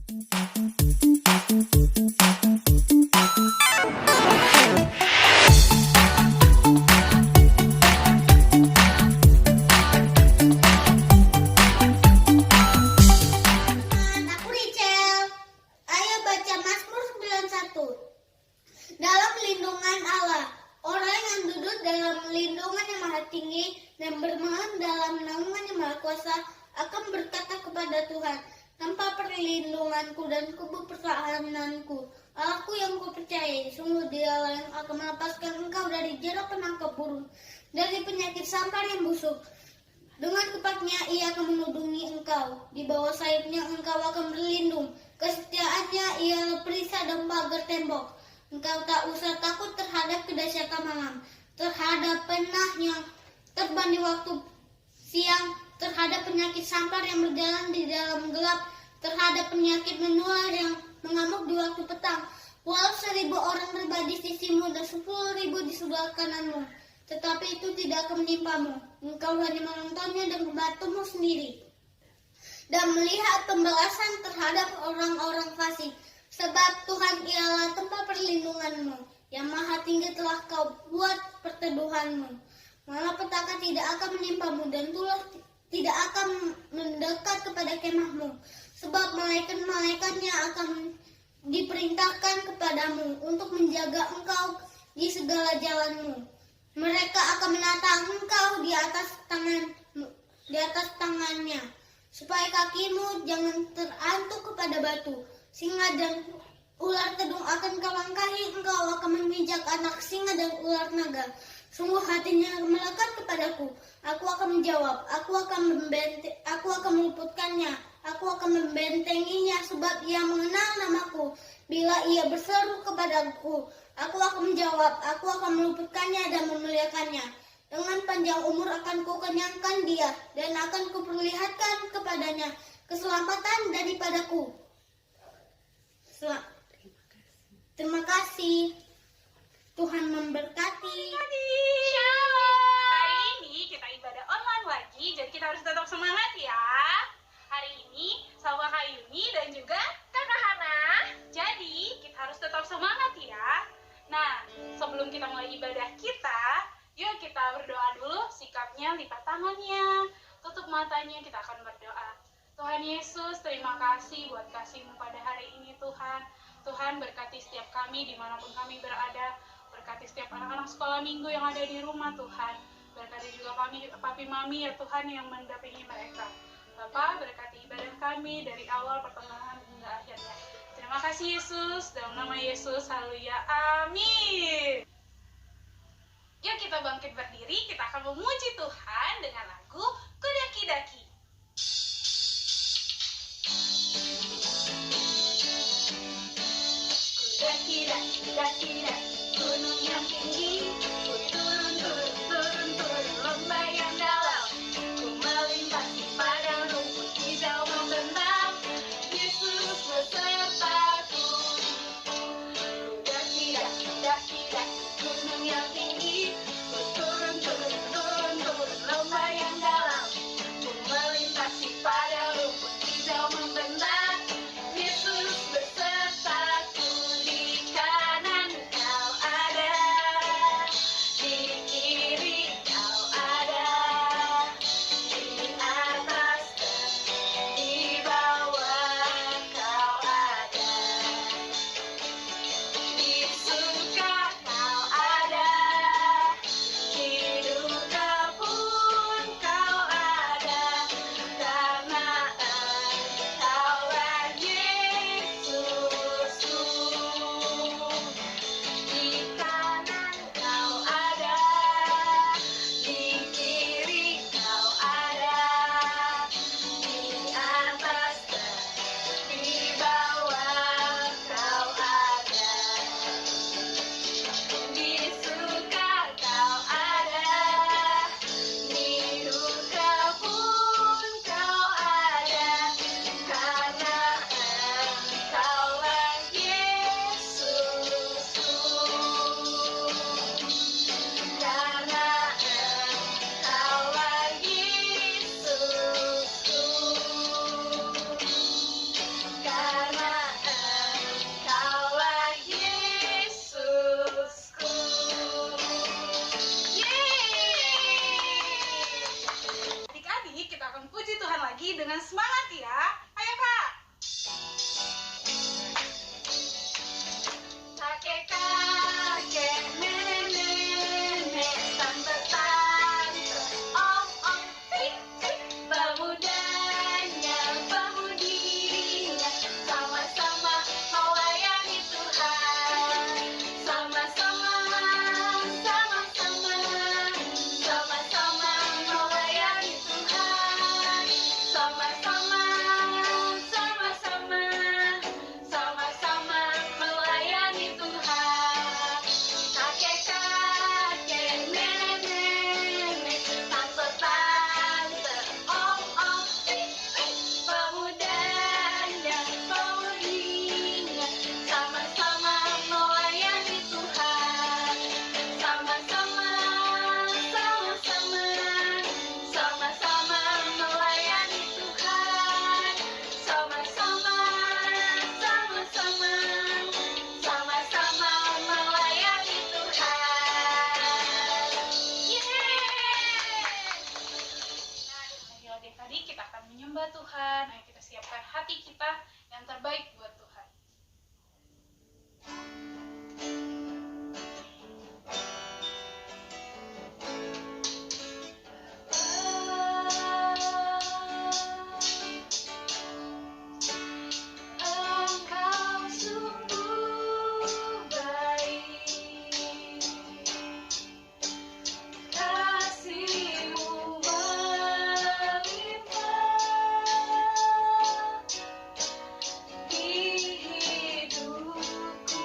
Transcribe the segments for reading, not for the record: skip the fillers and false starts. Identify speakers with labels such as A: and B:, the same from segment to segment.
A: Aku Rachel. Ayo baca Mazmur 91. Dalam lindungan Allah, orang yang duduk dalam lindungan yang maha tinggi dan bermalam dalam naungan yang maha kuasa akan berkata kepada Tuhan, tanpa perlindunganku dan kubu pertahananku, Allahku yang kupercayai, sungguh Dialah yang akan melepaskan engkau dari jerah penangkap burung, dari penyakit sampar yang busuk. Dengan kepaknya ia akan melindungi engkau, di bawah sayapnya engkau akan berlindung, kesetiaannya ialah perisai dan pagar tembok. Engkau tak usah takut terhadap kedahsyatan malam, terhadap panah yang terbang di waktu siang, terhadap penyakit sampar yang berjalan di dalam gelap, terhadap penyakit menular yang mengamuk di waktu petang. Walau 1.000 orang berada di sisimu dan 10.000 di sebelah kananmu, tetapi itu tidak akan menimpamu. Engkau hanya menontonnya dengan matamu sendiri dan melihat pembalasan terhadap orang-orang fasik. Sebab Tuhan ialah tempat perlindunganmu, yang maha tinggi telah kau buat perteduhanmu. Malapetaka tidak akan menimpamu dan tulah tidak akan mendekat kepada kemahmu. Sebab malaikat-malaikatnya akan diperintahkan kepadamu untuk menjaga engkau di segala jalanmu. Mereka akan menatang engkau di atas tangannya, supaya kakimu jangan terantuk kepada batu. Singa dan ular tedung akan kau langkahi, engkau akan memijak anak singa dan ular naga. Sungguh hatinya melekat kepadaku. Aku akan menjawab, aku akan meluputkannya, aku akan membentenginya, sebab ia mengenal namaku. Bila ia berseru kepadaku, aku akan menjawab, aku akan meluputkannya dan memuliakannya. Dengan panjang umur akan kukenyangkan dia, dan akan kuperlihatkan kepadanya keselamatan daripadaku. Terima kasih. Tuhan memberkati.
B: Shalom. Hari ini kita ibadah online lagi, jadi kita harus tetap semangat ya. Hari ini sama Kak Yuni dan juga Kakak Hana. Jadi kita harus tetap semangat ya. Nah, sebelum kita mulai ibadah kita, yuk kita berdoa dulu. Sikapnya lipat tangannya, tutup matanya, kita akan berdoa. Tuhan Yesus, terima kasih buat kasih-Mu pada hari ini Tuhan. Tuhan berkati setiap kami dimanapun kami berada. Berkati setiap anak-anak sekolah minggu yang ada di rumah Tuhan. Berkati juga kami, papi mami ya Tuhan yang mendampingi mereka. Bapa, berkati ibadah kami dari awal pertengahan hingga akhirnya. Terima kasih Yesus, dalam nama Yesus, haleluya, amin. Yuk kita bangkit berdiri, kita akan memuji Tuhan dengan lagu Kudaki-daki. Kudaki-daki, gunung yang tinggi, ku turun lembah yang dalam, ku melintasi padang rumput hijau membentang, Yesus besertaku. Kudaki-daki, gunung yang tinggi, ku turun lembah yang dalam, ku melintasi padang rumput hijau membentang, Yesus besertaku. Di kanan kau akan puji Tuhan lagi dengan semangat ya. Ayo Kak. Kakek-kakek, nenek-nenek, tante-tante, om-om, tik-tik, pemudanya, pemudinya, sama-sama melayani Tuhan. Sama-sama, sama-sama, sama-sama melayani Tuhan. Sama-sama, sama-sama, sama-sama melayani Tuhan. Kakek-kakek, nenek-nenek, tante-tante, om-om, tik-tik, pemudanya, pemudinya, sama-sama melayani Tuhan. Sama-sama, sama-sama, sama-sama melayani Tuhan. Sama-sama, sama-sama, sama-sama melayani Tuhan. Yeay! Nah, dari lagu tadi kita akan menyembah Tuhan. Ayo kita siapkan hati kita yang terbaik buat Tuhan. Engkau sungguh baik, kasih-Mu melimpah di hidupku.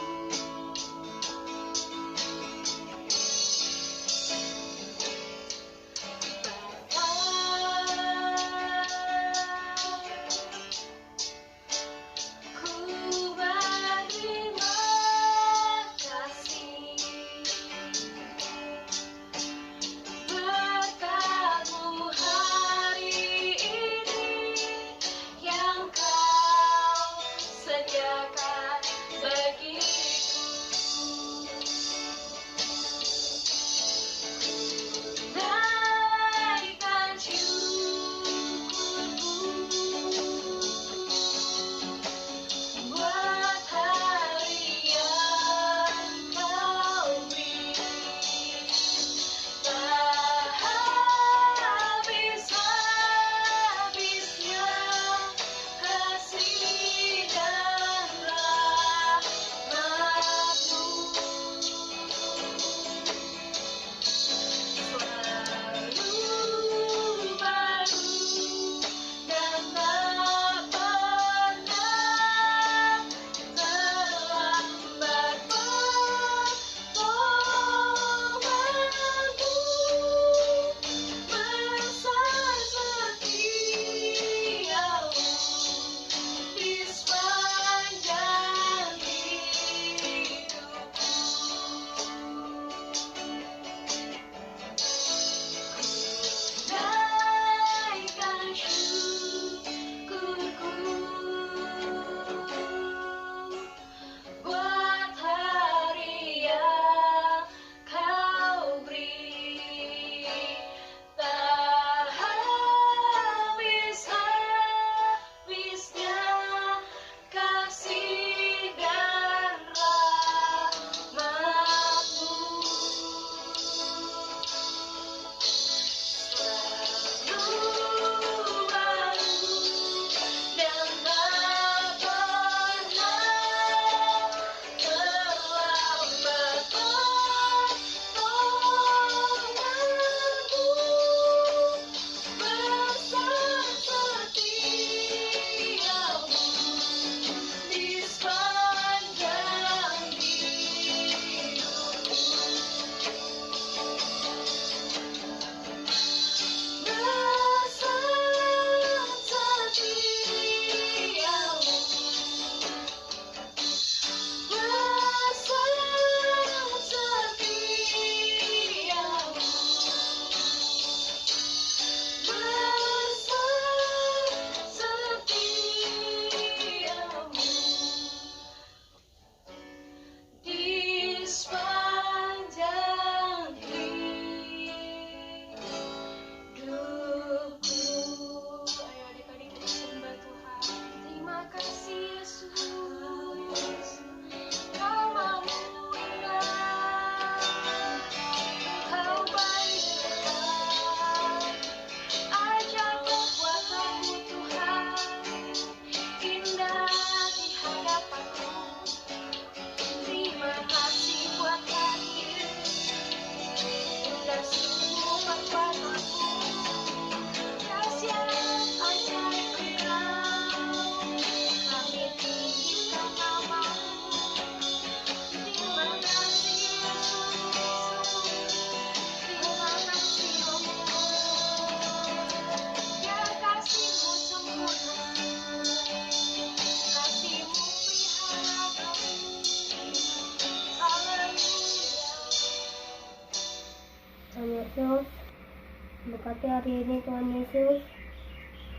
C: Berkati hari ini Tuhan Yesus.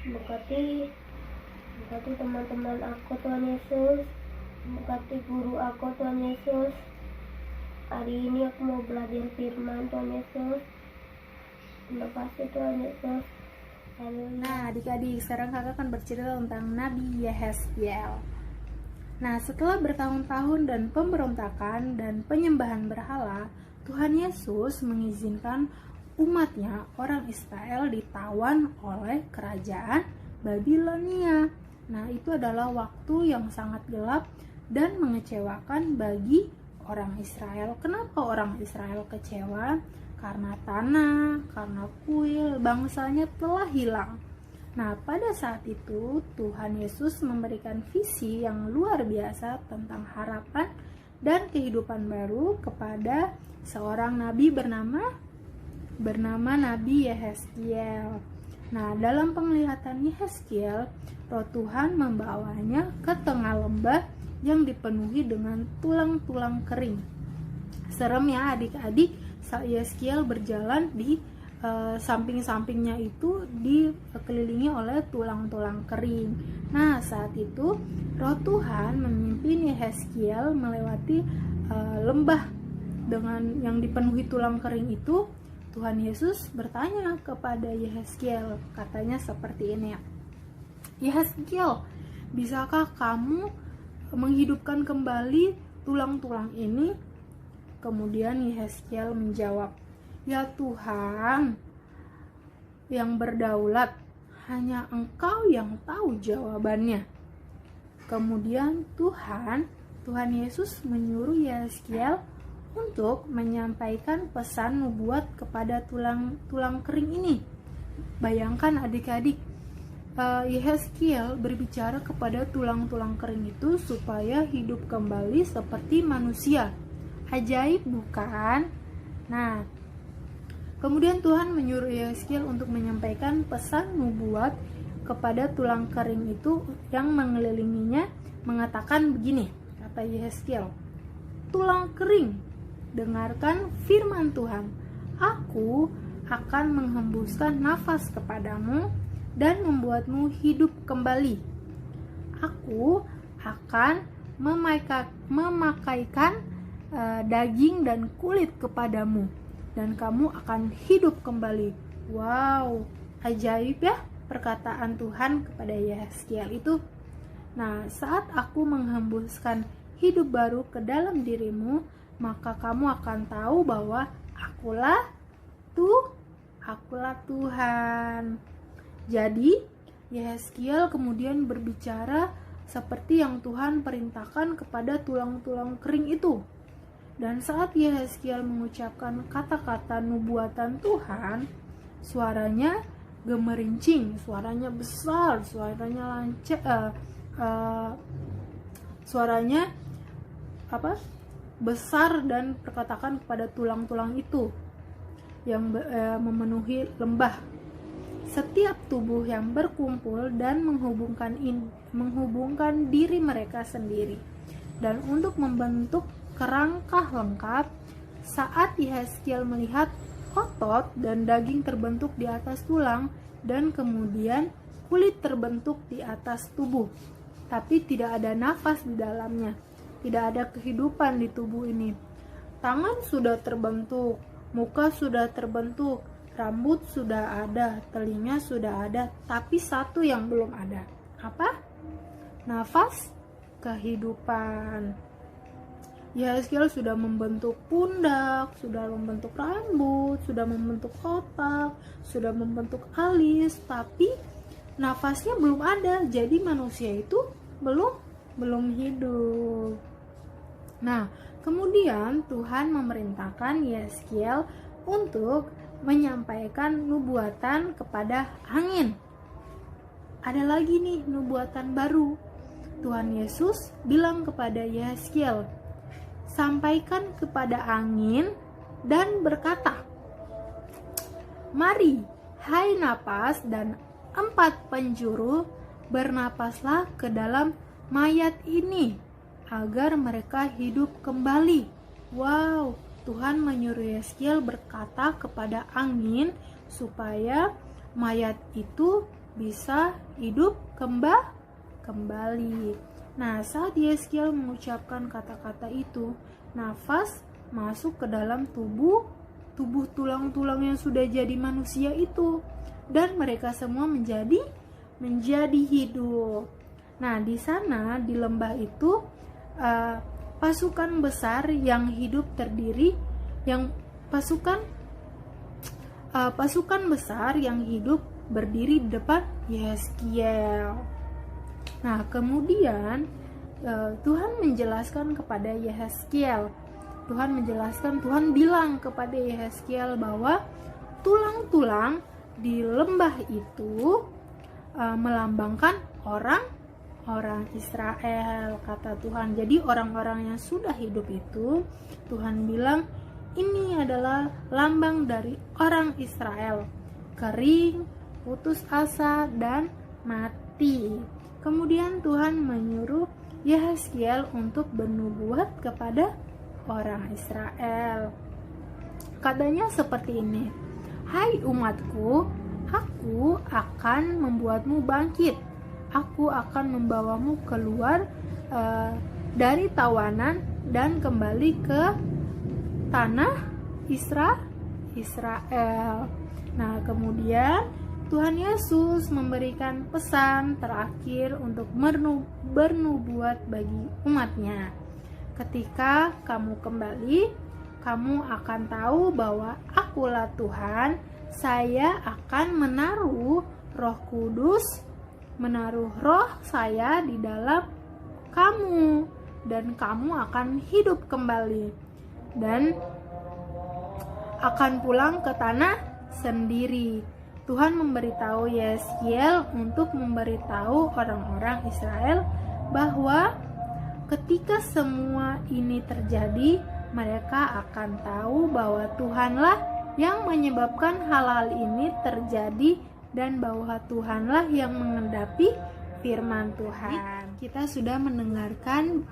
C: Berkati teman-teman aku Tuhan Yesus. Berkati guru aku Tuhan Yesus. Hari ini aku mau belajar firman Tuhan Yesus. Terima kasih Tuhan Yesus.
D: Nah, adik-adik, sekarang kakak akan bercerita tentang Nabi Yehezkiel. Nah, setelah bertahun-tahun dan pemberontakan dan penyembahan berhala, Tuhan Yesus mengizinkan umatnya, orang Israel, ditawan oleh kerajaan Babilonia. Nah, itu adalah waktu yang sangat gelap dan mengecewakan bagi orang Israel. Kenapa orang Israel kecewa? Karena tanah, karena kuil, bangsanya telah hilang. Nah, pada saat itu Tuhan Yesus memberikan visi yang luar biasa tentang harapan dan kehidupan baru kepada seorang nabi bernama Nabi Yehezkiel. Nah, dalam penglihatan Yehezkiel, roh Tuhan membawanya ke tengah lembah yang dipenuhi dengan tulang-tulang kering. Serem ya adik-adik, Yehezkiel berjalan di samping-sampingnya itu dikelilingi oleh tulang-tulang kering. Nah, saat itu roh Tuhan memimpin Yehezkiel melewati lembah dengan yang dipenuhi tulang kering itu. Tuhan Yesus bertanya kepada Yehezkiel, katanya seperti ini ya. Yehezkiel, bisakah kamu menghidupkan kembali tulang-tulang ini? Kemudian Yehezkiel menjawab, ya Tuhan yang berdaulat, hanya Engkau yang tahu jawabannya. Kemudian Tuhan Yesus menyuruh Yehezkiel untuk menyampaikan pesan nubuat kepada tulang-tulang kering ini. Bayangkan adik-adik, Yehezkiel berbicara kepada tulang-tulang kering itu supaya hidup kembali seperti manusia. Ajaib bukan? Nah, kemudian Tuhan menyuruh Yehezkiel untuk menyampaikan pesan nubuat kepada tulang kering itu yang mengelilinginya, mengatakan begini, kata Yehezkiel, tulang kering, dengarkan firman Tuhan. Aku akan menghembuskan nafas kepadamu dan membuatmu hidup kembali. Aku akan memakaikan daging dan kulit kepadamu, dan kamu akan hidup kembali. Wow, ajaib ya perkataan Tuhan kepada Yehezkiel itu. Nah, saat aku menghembuskan hidup baru ke dalam dirimu, maka kamu akan tahu bahwa akulah Tuhan. Jadi Yehezkiel kemudian berbicara seperti yang Tuhan perintahkan kepada tulang-tulang kering itu. Dan saat Yehezkiel mengucapkan kata-kata nubuatan Tuhan, suaranya gemerincing, suaranya besar, suaranya besar, dan perkatakan kepada tulang-tulang itu yang memenuhi lembah. Setiap tubuh yang berkumpul dan menghubungkan diri mereka sendiri, dan untuk membentuk kerangka lengkap. Saat Yehezkiel melihat otot dan daging terbentuk di atas tulang, dan kemudian kulit terbentuk di atas tubuh, tapi tidak ada nafas di dalamnya, tidak ada kehidupan di tubuh ini. Tangan sudah terbentuk, muka sudah terbentuk, rambut sudah ada, telinga sudah ada, tapi satu yang belum ada. Apa? Nafas kehidupan. Yehezkiel sudah membentuk pundak, sudah membentuk rambut, sudah membentuk otak, sudah membentuk alis, tapi nafasnya belum ada. Jadi manusia itu belum hidup. Nah, kemudian Tuhan memerintahkan Yehezkiel untuk menyampaikan nubuatan kepada angin. Ada lagi nih nubuatan baru. Tuhan Yesus bilang kepada Yehezkiel, sampaikan kepada angin dan berkata, mari, hai napas dan 4 penjuru, bernapaslah ke dalam mayat ini, agar mereka hidup kembali. Wow, Tuhan menyuruh Yehezkiel berkata kepada angin supaya mayat itu bisa hidup kembali. Nah, saat Yeskiel mengucapkan kata-kata itu, nafas masuk ke dalam tubuh tulang-tulang yang sudah jadi manusia itu, dan mereka semua menjadi hidup. Nah, di sana di lembah itu pasukan besar yang hidup terdiri pasukan besar yang hidup berdiri di depan Yeskiel. Nah, kemudian Tuhan menjelaskan kepada Yeskiel. Tuhan bilang kepada Yeskiel bahwa tulang-tulang di lembah itu melambangkan orang Israel, kata Tuhan. Jadi orang-orang yang sudah hidup itu, Tuhan bilang ini adalah lambang dari orang Israel, kering, putus asa, dan mati. Kemudian Tuhan menyuruh Yeskiel untuk bernubuat kepada orang Israel. Katanya seperti ini, "Hai umatku, aku akan membuatmu bangkit. Aku akan membawamu keluar dari tawanan dan kembali ke tanah Israel." Nah, kemudian Tuhan Yesus memberikan pesan terakhir untuk bernubuat bagi umatnya. Ketika kamu kembali, kamu akan tahu bahwa Akulah Tuhan. Saya akan menaruh Roh Kudus, menaruh roh saya di dalam kamu, dan kamu akan hidup kembali dan akan pulang ke tanah sendiri. Tuhan memberitahu Yeskiel untuk memberitahu orang-orang Israel bahwa ketika semua ini terjadi, mereka akan tahu bahwa Tuhanlah yang menyebabkan hal-hal ini terjadi dan bahwa Tuhanlah yang mengendapi firman Tuhan. Kita sudah mendengarkan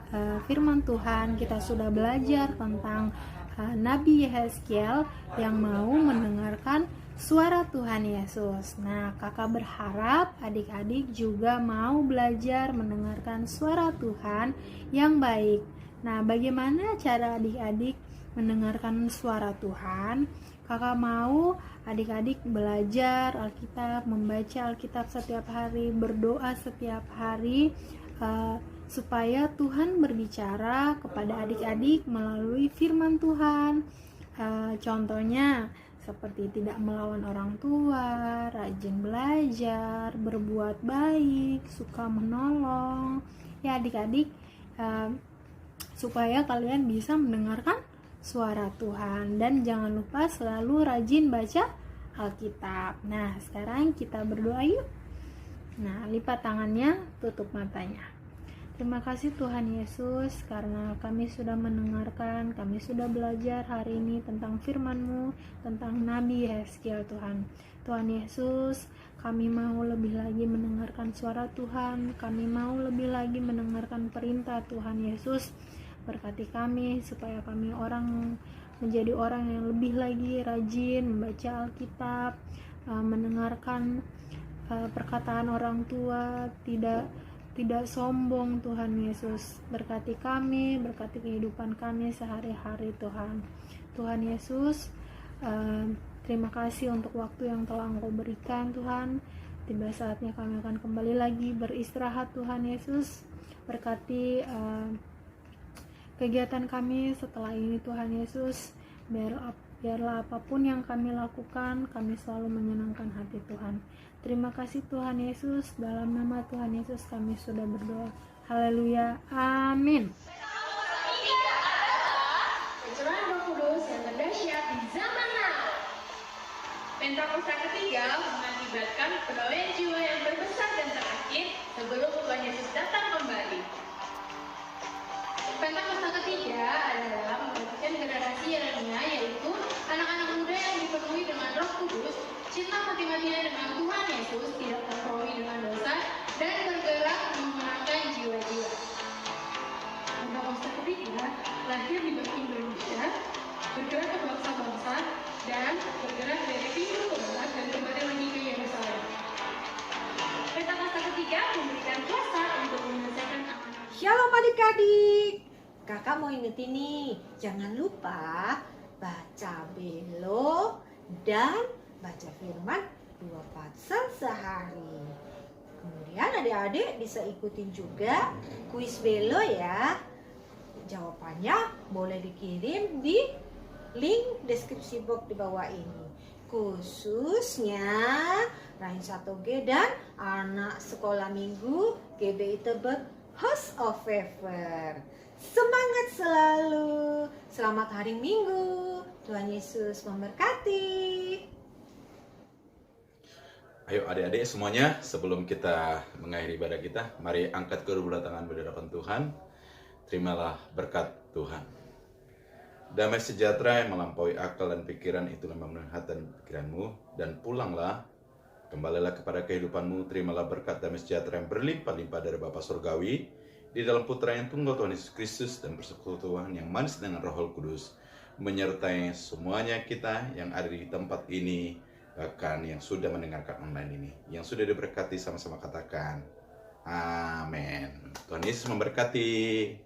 D: firman Tuhan, kita sudah belajar tentang Nabi Yeskiel yang mau mendengarkan suara Tuhan Yesus. Nah, kakak berharap adik-adik juga mau belajar mendengarkan suara Tuhan yang baik. Nah, bagaimana cara adik-adik mendengarkan suara Tuhan? Kakak mau adik-adik belajar Alkitab, membaca Alkitab setiap hari, berdoa setiap hari, supaya Tuhan berbicara kepada adik-adik melalui firman Tuhan. Contohnya seperti tidak melawan orang tua, rajin belajar, berbuat baik, suka menolong. Ya adik-adik, supaya kalian bisa mendengarkan suara Tuhan. Dan jangan lupa selalu rajin baca Alkitab. Nah, sekarang kita berdoa yuk. Nah, lipat tangannya, tutup matanya. Terima kasih Tuhan Yesus, karena kami sudah mendengarkan, kami sudah belajar hari ini tentang firman-Mu, tentang Nabi Yeskiel Tuhan. Tuhan Yesus, kami mau lebih lagi mendengarkan suara Tuhan, kami mau lebih lagi mendengarkan perintah Tuhan Yesus. Berkati kami supaya kami menjadi orang yang lebih lagi rajin membaca Alkitab, mendengarkan perkataan orang tua, tidak sombong Tuhan Yesus. Berkati kami, berkati kehidupan kami sehari-hari Tuhan. Tuhan Yesus, terima kasih untuk waktu yang telah Engkau berikan Tuhan. Tiba saatnya kami akan kembali lagi beristirahat Tuhan Yesus. Berkati kegiatan kami setelah ini Tuhan Yesus. Biarlah apapun yang kami lakukan, kami selalu menyenangkan hati Tuhan. Terima kasih Tuhan Yesus, dalam nama Tuhan Yesus kami sudah berdoa. Haleluya, amin.
B: Pencurahan Roh Kudus yang terdahsyat di zaman now. Pentakosta ketiga mengakibatkan pegawaian jiwa yang terbesar dan terakhir sebelum Tuhan Yesus datang kembali. Pentakosta ketiga adalah membagikan generasi Yeremia, yaitu anak-anak muda yang dipenuhi dengan Roh Kudus, cinta mati-matian dengan Tuhan Yesus, tidak terperoi dengan dosa, dan bergerak memenangkan jiwa-jiwa. Pentakosta ketiga lahir di Indonesia, bergerak ke bangsa-bangsa, dan bergerak dari pintu keempat dan kembali lagi ke Yerusalem. Peta masa ketiga memberikan kuasa untuk menyelesaikan amanat.
E: Shalom adik-adik. Kakak mau ingetin nih, jangan lupa baca belo dan baca firman 2 pasal sehari. Kemudian adik-adik bisa ikutin juga kuis belo ya. Jawabannya boleh dikirim di link deskripsi box di bawah ini. Khususnya Rain 1G dan anak sekolah minggu GBI Tebet House of Favor. Semangat selalu. Selamat hari Minggu. Tuhan Yesus memberkati.
F: Ayo adik-adik semuanya, sebelum kita mengakhiri ibadah kita, mari angkat kedua tangan berhadapan Tuhan. Terimalah berkat Tuhan. Damai sejahtera yang melampaui akal dan pikiran itu memenuhi hati dan pikiranmu, dan pulanglah, kembalilah kepada kehidupanmu. Terimalah berkat damai sejahtera yang berlimpah-limpah dari Bapa Surgawi, di dalam Putra yang tunggal Tuhan Yesus Kristus, dan persekutuan yang manis dengan Roh Kudus, menyertai semuanya kita yang ada di tempat ini, bahkan yang sudah mendengarkan online ini, yang sudah diberkati sama-sama katakan, amin. Tuhan Yesus memberkati.